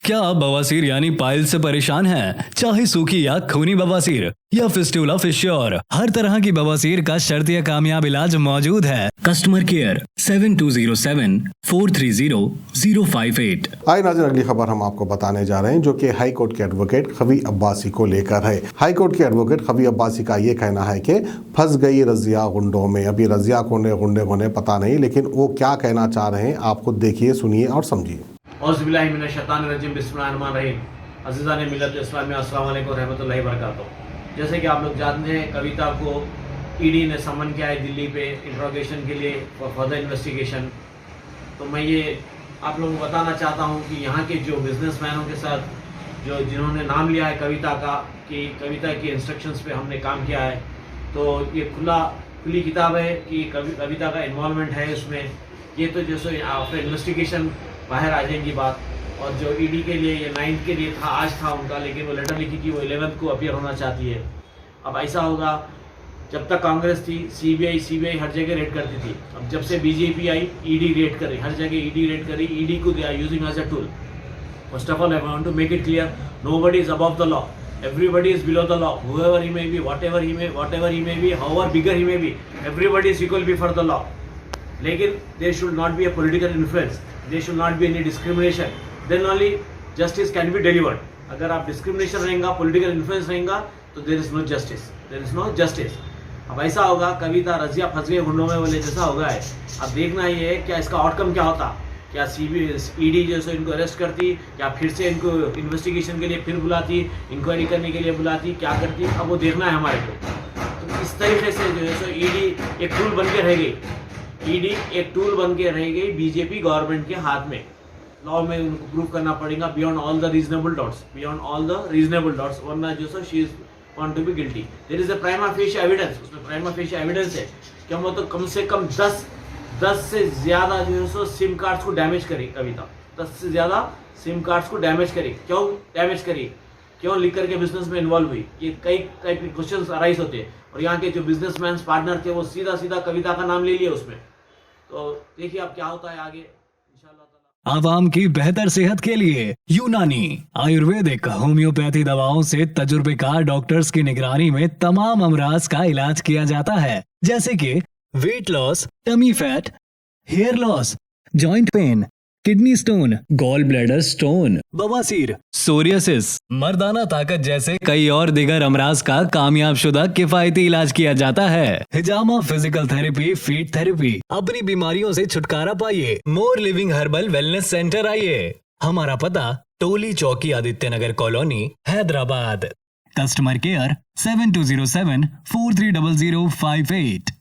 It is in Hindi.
क्या आप बवासीर यानी पाइल्स से परेशान हैं? चाहे सूखी या खूनी बवासीर या फिस्टुला फिश्योर, हर तरह की बवासीर का शर्तीय कामयाब इलाज मौजूद है। Customer care 7207-430-058। आइए नाज़रीन, अगली खबर हम आपको बताने जा रहे हैं जो कि हाई कोर्ट के एडवोकेट खवी अब्बासी को लेकर है। हाई कोर्ट के एडवोकेट खवी अब्बासी का ये कहना है कि फंस गई रज़िया गुंडों में। अभी रज़िया गुंडे कोने पता नहीं, लेकिन वो क्या कहना चाह रहे हैं आप खुद देखिए, सुनिए और समझिए। अज़ीज़ान मिल्लत इस्लामिया, अस्सलाम वालेकुम रहमतुल्लाहि व बरकातुहू। जैसे कि आप लोग जानते हैं, कविता को ईडी ने समन किया है दिल्ली पे इंट्रोगेशन के लिए फर्दर इन्वेस्टिगेशन। तो मैं ये आप लोगों को बताना चाहता हूँ कि यहाँ के जो बिजनेसमैनों के साथ जिन्होंने नाम लिया है कविता का, कि कविता की इंस्ट्रक्शंस पे हमने काम किया है, तो ये खुली किताब है कि कविता का इन्वॉल्वमेंट है इसमें। ये तो जैसे आफ्टर इन्वेस्टिगेशन बाहर आ जाएंगी बात। और जो ईडी के लिए ये 9th के लिए था, आज था उनका, लेकिन वो लेटर लिखी कि वो 11th को अपीयर होना चाहती है। अब ऐसा होगा, जब तक कांग्रेस थी सीबीआई हर जगह रेड करती थी। अब जब से बीजेपी आई, ईडी रेड कर रही, हर जगह ईडी रेड कर रही। ईडी को they are using as a tool. First of all I want to make it clear, nobody is above the law, everybody is below the law, whoever he may be, whatever he may be, however bigger he may be, everybody is equal before the law. लेकिन there should not be a political influence, there should not be any discrimination, then only justice can be delivered. अगर आप discrimination रहेगा, political influence रहेगा, तो there is no justice. अब ऐसा होगा, कविता रज़िया फंस गई गुंडों में बोले जैसा होगा है। अब देखना ये है क्या इसका आउटकम क्या होता। क्या ईडी जैसे इनको अरेस्ट करती, या फिर से इनको इन्वेस्टिगेशन के लिए फिर बुलाती, इंक्वायरी करने के लिए बुलाती, क्या करती, अब वो देखना है हमारे को। तो इस तरीके से जो है सो ईडी एक टूल बन के रह गई, बीजेपी गवर्नमेंट के हाथ में। लॉ में उनको प्रूव करना पड़ेगा beyond all the reasonable doubts, वरना जो so she is found to be guilty. There is a prima facie evidence, उसमें प्राइमा फेशियल एविडेंस है कि वो तो कम से कम 10 से ज़्यादा जो है सो सिम कार्ड्स को डैमेज करी कविता। 10 से ज़्यादा सिम कार्ड्स को डैमेज करी। क्यों डैमेज करी, क्यों लिकर के बिजनेस में इन्वॉल्व हुई, ये कई टाइप के क्वेश्चंस अराइज होते हैं। और यहाँ के जो बिजनेसमैन पार्टनर थे वो सीधा कविता का नाम ले लिया उसमें। तो देखिए अब क्या होता है आगे इंशाल्लाह। आवाम की बेहतर सेहत के लिए यूनानी आयुर्वेदिक होम्योपैथी दवाओं से तजुर्बेकार डॉक्टर्स की निगरानी में तमाम अमराज का इलाज किया जाता है, जैसे कि weight loss, tummy fat, hair loss, joint pain, kidney stone, gall bladder stone, बवासीर, सोरियासिस, मर्दाना ताकत जैसे कई और दिगर अमराज का कामयाब शुदा किफायती इलाज किया जाता है। हिजामा फिजिकल थेरेपी, फीट थेरेपी। अपनी बीमारियों से छुटकारा पाइए, more living herbal wellness centre आइए। हमारा पता Toli Chowki, Aditya Nagar colony, Hyderabad. Customer care 7207-430058।